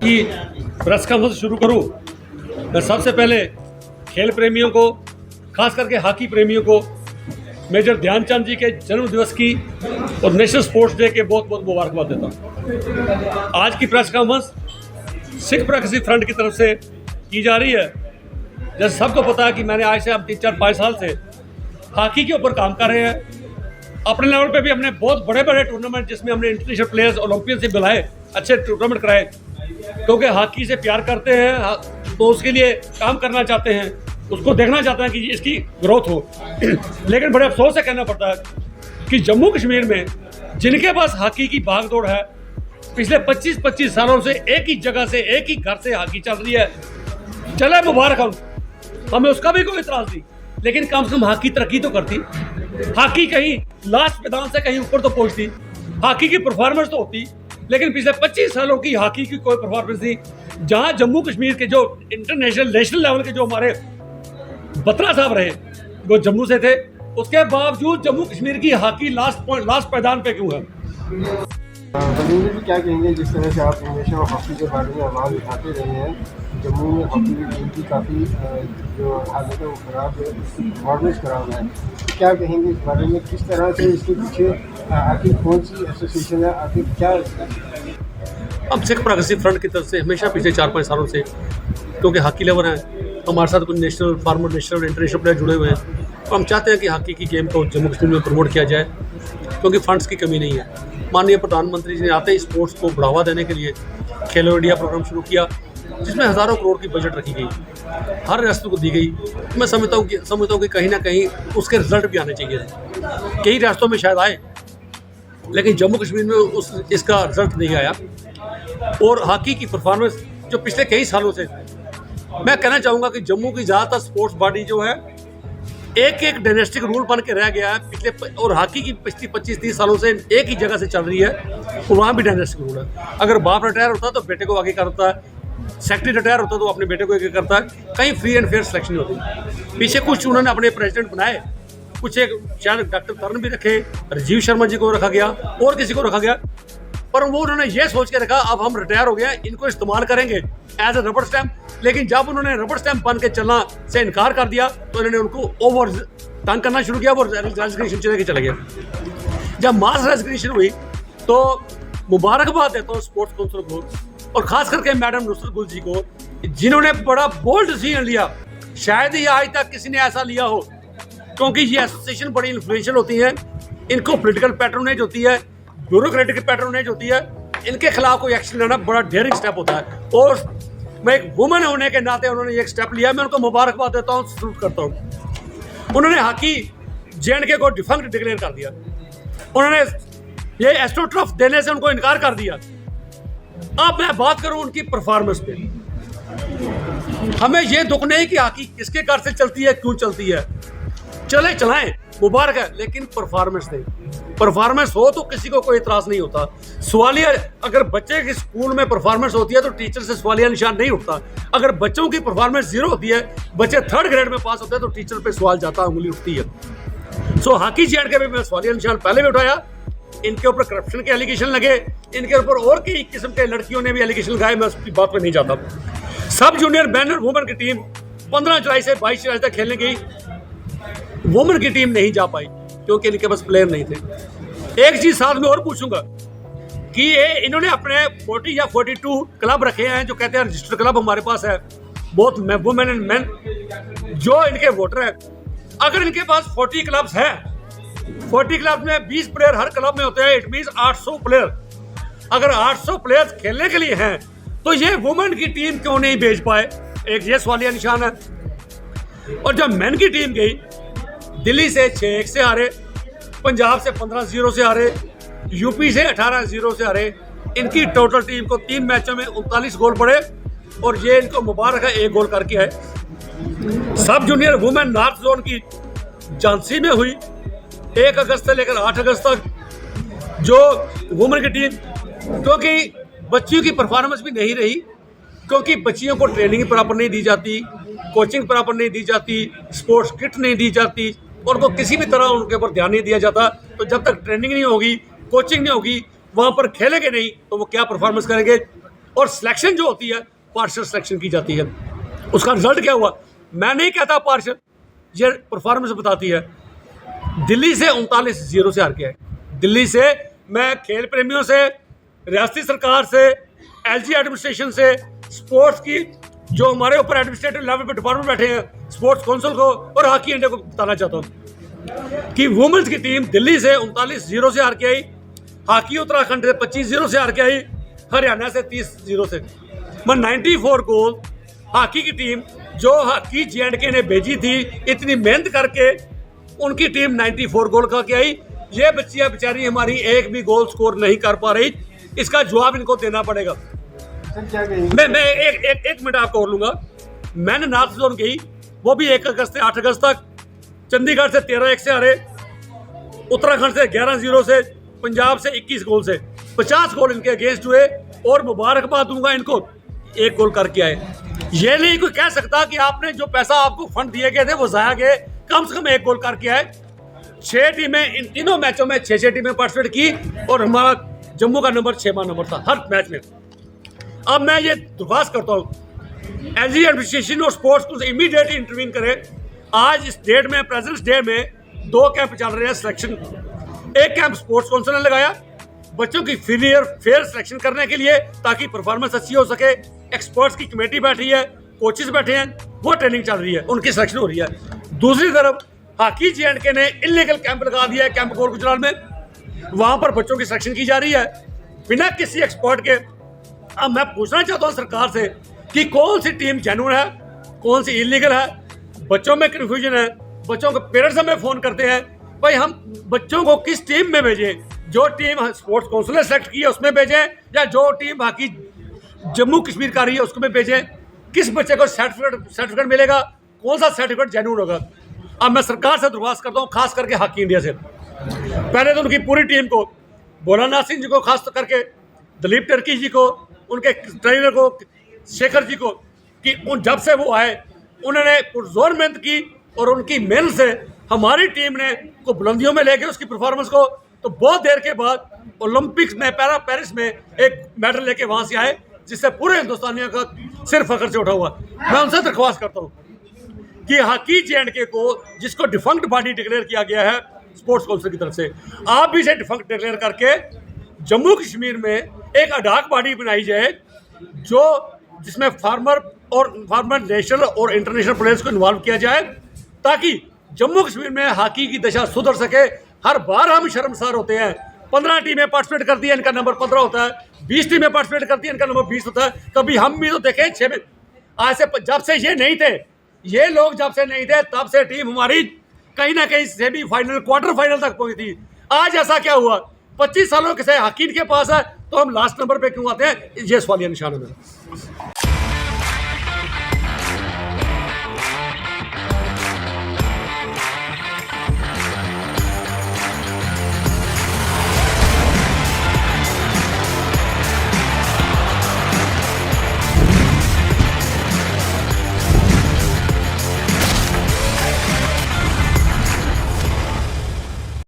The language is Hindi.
की प्रेस कॉन्फ्रेंस शुरू करूं, मैं सबसे पहले खेल प्रेमियों को, खास करके हॉकी प्रेमियों को मेजर ध्यानचंद जी के जन्म दिवस की और नेशनल स्पोर्ट्स डे के बहुत बहुत मुबारकबाद देता हूँ। आज की press conference Sikh progressive front की तरफ से की जा रही है। जैसे सबको पता है कि मैंने आज से अब 3-4-5 साल से हॉकी के ऊपर काम कर रहे हैं। अपने लेवल पे भी हमने बहुत बड़े बड़े टूर्नामेंट, जिसमें हमने इंटरनेशनल प्लेयर्स ओलंपियन से बुलाए, अच्छे टूर्नामेंट कराए, क्योंकि हॉकी से प्यार करते हैं तो उसके लिए काम करना चाहते हैं, उसको देखना चाहते हैं कि इसकी ग्रोथ हो। लेकिन बड़े अफसोस से कहना पड़ता है कि जम्मू कश्मीर में जिनके पास हॉकी की भागदौड़ है, पिछले 25-25 सालों से एक ही जगह से, एक ही घर से हॉकी चल रही है। चले मुबारक, हमें उसका भी कोई इतराज नहीं, लेकिन कम से कम हॉकी तरक्की तो करती। हॉकी कहीं लास्ट मैदान से कहीं ऊपर तो पहुंचती, हॉकी की परफॉर्मेंस तो होती। लेकिन पिछले 25 सालों की हॉकी की कोई परफॉर्मेंस नहीं। जहां जम्मू कश्मीर के जो इंटरनेशनल नेशनल लेवल के जो हमारे बत्रा साहब रहे, वो जम्मू से थे, उसके बावजूद जम्मू कश्मीर की हॉकी लास्ट मैदान पे क्यों है? वजीर जी क्या कहेंगे, जिस तरह से आप हमेशा हॉकी के बारे में आवाज़ उठाते रहे हैं, जम्मू में हॉकी की टीम की काफ़ी जो हालत है वो ख़राब है, परफॉर्मेंस ख़राब है, क्या कहेंगे इस बारे में? किस तरह से इसके पीछे आखिर कौन सी एसोसिएशन है, आखिर क्या? हम सिख प्रोग्रेसिव फ्रंट की तरफ से हमेशा पिछले 4-5 सालों से, क्योंकि हॉकी लेवर हैं, हमारे साथ कुछ national, farmer national, international player जुड़े हुए हैं, तो हम चाहते हैं कि हॉकी की गेम को जम्मू कश्मीर में प्रमोट किया जाए, क्योंकि फंड्स की कमी नहीं है। माननीय प्रधानमंत्री जी ने आते ही स्पोर्ट्स को बढ़ावा देने के लिए खेलो इंडिया प्रोग्राम शुरू किया, जिसमें हज़ारों करोड़ की बजट रखी गई, हर रियासत को दी गई। मैं समझता हूँ कि कहीं ना कहीं उसके रिजल्ट भी आने चाहिए थे। कई रियासतों में शायद आए, लेकिन जम्मू कश्मीर में इसका रिजल्ट नहीं आया। और हॉकी की परफॉर्मेंस जो पिछले कई सालों से, मैं कहना चाहूँगा कि जम्मू की ज़्यादातर स्पोर्ट्स बॉडी जो है एक डायनेस्टिक रूल बन के रह गया है पिछले, और हॉकी की पिछली 25-30 सालों से एक ही जगह से चल रही है, और वहाँ भी डायनेस्टिक रूल है। अगर बाप रिटायर होता है तो बेटे को आगे करता है, सेक्रेटरी रिटायर होता है तो अपने बेटे को आगे करता है। कहीं फ्री एंड फेयर सिलेक्शन नहीं होती। पीछे कुछ उन्होंने अपने प्रेसिडेंट बनाए, कुछ एक शायद डॉक्टर तरुण भी रखे, राजीव शर्मा जी को रखा गया और किसी को रखा गया, पर वो उन्होंने ये सोच के रखा अब हम रिटायर हो गए, इनको इस्तेमाल करेंगे एज ए रबर स्टैम्प। लेकिन जब उन्होंने रबर स्टैम्प बन के चलना से इनकार कर दिया तो इन्होंने उनको ओवर तंग करना शुरू किया, वो रेजिग्नेशन चले गए। जब मास रेजिग्नेशन हुई तो मुबारकबाद देता हूँ स्पोर्ट्स काउंसिल को, और खास करके मैडम नुसरत गुल जी को, जिन्होंने बड़ा बोल्ड डिसीजन लिया। शायद ही आज तक किसी ने ऐसा लिया हो, क्योंकि ये एसोसिएशन बड़ी इन्फ्लुएंशियल होती है, इनको पॉलिटिकल पैटर्नेज होती है, ब्यूरोक्रेटिक पैटर्नेज होती है, इनके खिलाफ कोई एक्शन लेना बड़ा डेयरिंग स्टेप होता है। और मैं एक वुमन होने के नाते उन्होंने एक स्टेप लिया, मैं उनको मुबारकबाद देता हूँ, सल्यूट करता हूँ। उन्होंने हॉकी JNK को डिफंक्ट डिक्लेयर कर दिया, उन्होंने ये एस्ट्रोटर्फ देने से उनको इनकार कर दिया। अब मैं बात करूं उनकी परफॉर्मेंस पे, हमें ये दुख नहीं कि हॉकी किसके घर से चलती है, क्यों चलती है, चले चलाएं, मुबारक है, लेकिन परफॉर्मेंस नहीं। परफॉर्मेंस हो तो किसी को कोई इतराज नहीं होता। सवालिया, अगर बच्चे की स्कूल में परफॉर्मेंस होती है तो टीचर से सवालिया निशान नहीं उठता। अगर बच्चों की परफॉर्मेंस 0 होती है, बच्चे 3rd ग्रेड में पास होते हैं, तो टीचर पे सवाल जाता, उंगली उठती है। सो हॉकी JNK में सवालिया निशान पहले भी उठाया, इनके ऊपर करप्शन के एलिगेशन लगे, इनके ऊपर और कई किस्म के लड़कियों ने भी एलिगेशन लगाए, मैं उसकी बात पे नहीं जाता। सब जूनियर मैन और वुमेन की टीम 15 जुलाई से 22 जुलाई तक खेलने गई, वुमेन की टीम नहीं जा पाई क्योंकि इनके पास प्लेयर नहीं थे। एक चीज साथ में और पूछूंगा कि ये इन्होंने अपने 40 या 42 क्लब रखे हैं, जो कहते हैं रजिस्टर्ड क्लब हमारे पास है, बोथ वुमेन एंड मेन, जो इनके वोटर हैं। अगर इनके पास 40 क्लब्स हैं, 40 क्लब में 20 प्लेयर हर क्लब में होते हैं, इट मींस 800 प्लेयर। अगर 800 प्लेयर्स खेलने के लिए हैं तो ये वुमेन की टीम क्यों नहीं भेज पाए? एक ये सवालिया निशान है। और जब मेन की टीम गई, दिल्ली से 6-1 से हारे, पंजाब से 15-0 से हारे, यूपी से 18-0 से हारे। इनकी टोटल टीम को 3 मैचों में 39 गोल पड़े, और ये इनको मुबारक है, 1 गोल करके है। सब जूनियर वुमेन नॉर्थ जोन की झांसी में हुई 1 अगस्त से लेकर 8 अगस्त तक, जो वुमेन की टीम, क्योंकि बच्चियों की परफॉर्मेंस भी नहीं रही, क्योंकि बच्चियों को ट्रेनिंग प्रॉपर नहीं दी जाती, कोचिंग प्रॉपर नहीं दी जाती, स्पोर्ट्स किट नहीं दी जाती, और वो किसी भी तरह उनके ऊपर ध्यान नहीं दिया जाता। तो जब तक ट्रेनिंग नहीं होगी, कोचिंग नहीं होगी, वहाँ पर खेलेंगे नहीं, तो वो क्या परफॉर्मेंस करेंगे? और सिलेक्शन जो होती है पार्शल सिलेक्शन की जाती है। उसका रिजल्ट क्या हुआ, मैं नहीं कहता पार्शल, ये परफॉर्मेंस बताती है। दिल्ली से 39-0 से हार के आए। दिल्ली से, मैं खेल प्रेमियों से, रियासती सरकार से, एलजी एडमिनिस्ट्रेशन से, स्पोर्ट्स की जो हमारे ऊपर एडमिनिस्ट्रेटिव लेवल पे डिपार्टमेंट बैठे हैं, स्पोर्ट्स काउंसिल को और हॉकी इंडिया को बताना चाहता हूँ कि वुमेन्स की टीम दिल्ली से 39-0 से हार के आई, हॉकी उत्तराखंड से 25-0 से हार के आई, हरियाणा से 30-0 से। मैं 94 गोल हॉकी की टीम जो हॉकी J&K ने भेजी थी, इतनी मेहनत करके उनकी टीम 94 गोल करके आई। ये बच्चियां बेचारी हमारी एक भी गोल स्कोर नहीं कर पा रही, इसका जवाब इनको देना पड़ेगा। सर क्या कहेंगे? मैं एक मिनट आपको और लूंगा। मैंने नॉर्थ जोन गई, वो भी 1 अगस्त से 8 अगस्त तक, चंडीगढ़ से 13-1 से हारे, उत्तराखंड से 11-0 से, पंजाब से 21 गोल से, 50 गोल इनके अगेंस्ट हुए। और मुबारकबाद दूंगा इनको, 1 गोल करके आए। ये नहीं कोई कह सकता कि आपने जो पैसा आपको फंड दिए गए थे वो जाया गए, कम से कम 1 गोल करके आए। 6 टीमें, इन तीनों मैचों में 6 टीमें पार्टिसिपेट की और हमारा जम्मू का नंबर 6वां नंबर था हर मैच में। अब मैं ये दरख्वास्त करता हूँ एलजी एडमिनिस्ट्रेशन और स्पोर्ट्स को इमीडिएटली इंटरवीन करें। आज इस डेट में, प्रेजेंट डे में 2 कैंप चल रहे हैं सिलेक्शन। एक कैंप स्पोर्ट्स काउंसिल ने लगाया बच्चों की फेयर सिलेक्शन करने के लिए, ताकि परफॉर्मेंस अच्छी हो सके। एक्सपर्ट्स की कमेटी बैठी है, कोचेस बैठे हैं, वो ट्रेनिंग चल रही है, उनकी सिलेक्शन हो रही है। दूसरी तरफ हॉकी J&K ने इलीगल कैंप लगा दिया है, कैंप कोर गुजरात में, वहां पर बच्चों की सिलेक्शन की जा रही है बिना किसी एक्सपर्ट के। अब मैं पूछना चाहता हूं सरकार से कि कौन सी टीम जेन्युइन है, कौन सी इलीगल है। बच्चों में कन्फ्यूजन है, बच्चों के पेरेंट्स हमें फोन करते हैं, भाई हम बच्चों को किस टीम में भेजें? जो टीम स्पोर्ट्स काउंसिल ने सेलेक्ट की है उसमें भेजें, या जो टीम बाकी जम्मू कश्मीर का रही है उसको में भेजें? किस बच्चे को सर्टिफिकेट मिलेगा, कौन सा सर्टिफिकेट जेन्युइन होगा? अब मैं सरकार से दरख्वास्त करता हूँ, खास करके हॉकी इंडिया से, पहले तो उनकी पूरी टीम को, भोलानाथ सिंह जी को खास करके, दिलीप टर्की जी को, उनके ट्रेनर को, शेखर जी को, कि जब से वो आए उन्होंने पुरजोर मेहनत की और उनकी मेहनत से हमारी टीम ने को बुलंदियों में लेके उसकी परफॉर्मेंस को, तो बहुत देर के बाद ओलंपिक्स में पेरिस में एक मेडल लेके वहां से आए, जिससे पूरे हिंदुस्तानियों का सिर फख्र से उठा हुआ। मैं उनसे दरख्वास्त करता हूँ कि हॉकी J&K को, जिसको डिफंक्ट बॉडी डिक्लेयर किया गया है स्पोर्ट्स काउंसिल की तरफ से, आप भी इसे डिफंक्ट डिक्लेयर करके जम्मू कश्मीर में एक अडाक बॉडी बनाई जाए, जो जिसमें फार्मर नेशनल और इंटरनेशनल प्लेयर्स को इन्वॉल्व किया जाए, ताकि जम्मू कश्मीर में हॉकी की दशा सुधर सके। हर बार हम शर्मसार होते हैं, 15 टीमें पार्टिसिपेट करती है, इनका नंबर 15 होता है, 20 टीमें पार्टिसिपेट करती है, इनका नंबर 20 होता है। कभी हम भी तो देखें 6 में, आज से जब से ये नहीं थे, ये लोग जब से नहीं थे, तब से टीम हमारी कहीं ना कहीं सेमीफाइनल, क्वार्टर फाइनल तक पहुंची थी। आज ऐसा क्या हुआ? 25 सालों के से हॉकी के पास है, तो हम लास्ट नंबर पे क्यों आते हैं? ये सवालिया निशान है मेरा।